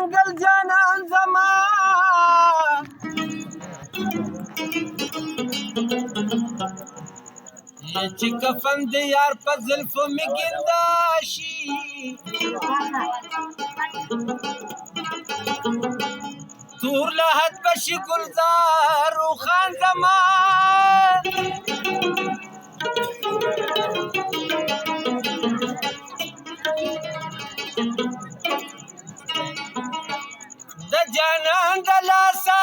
منګل جانان زما چې کفن د یار په زلفو مې ګندا شي تور لحد بشي ګلزار روخان زما د جانان د لاسه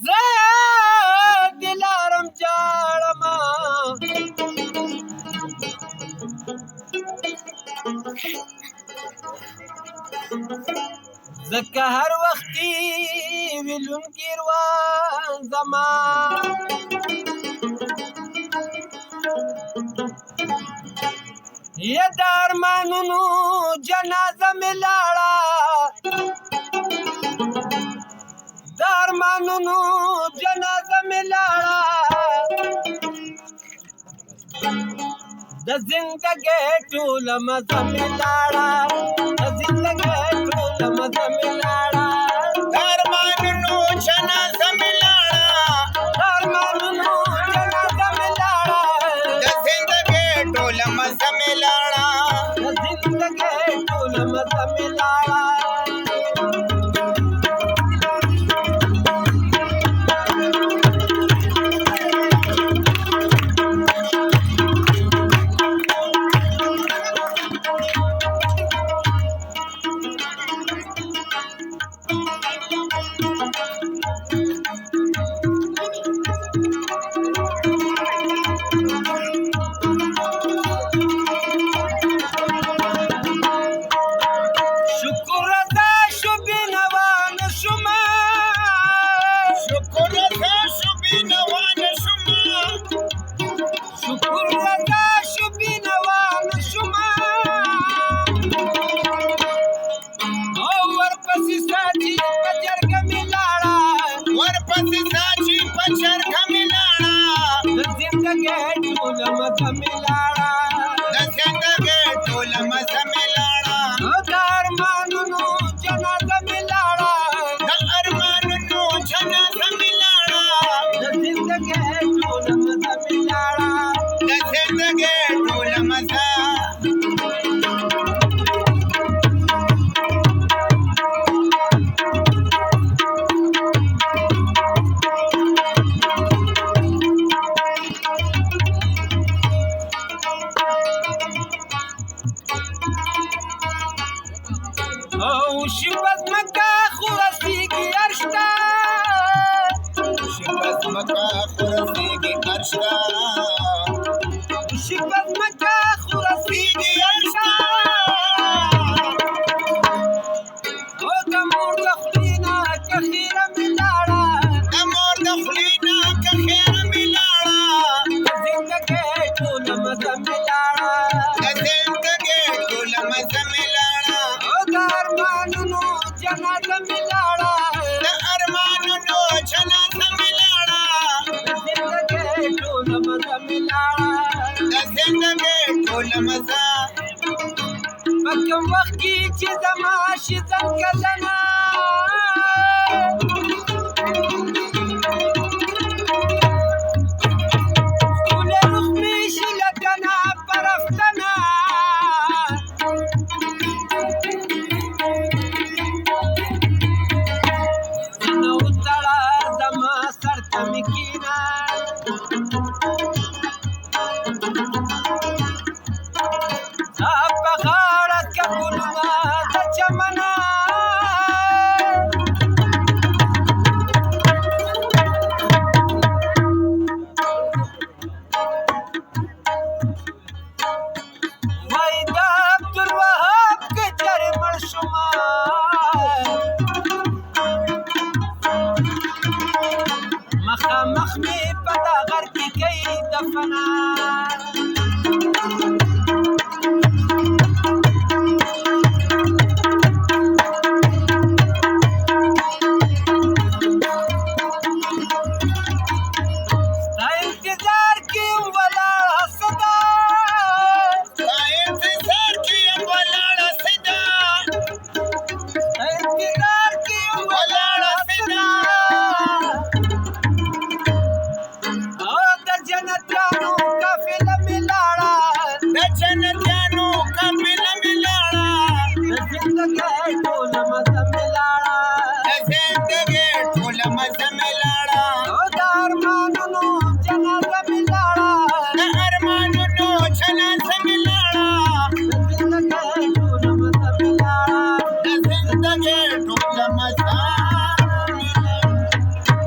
زه دلارم جاړما زکه هر وختي ویلونکي روان زما یا د ارمانونو جنازه مې لاړه د ارمانونو جنازه مې لاړه د زندګۍ ټوله مزه مې لاړه د زندګۍ ټوله مزه مې لاړه د ارمانونو جنازه مې لاړه د ارمانونو جنازه مې لاړه د زندګۍ ټوله مزه مې لاړه د زندګۍ ټوله مزه مې لاړه کوم وخت کې چې زما شي ځنګلنا ټوله روح مې شي لکنا پرفتنا نو تړه زما سر ته مې کېنه لګې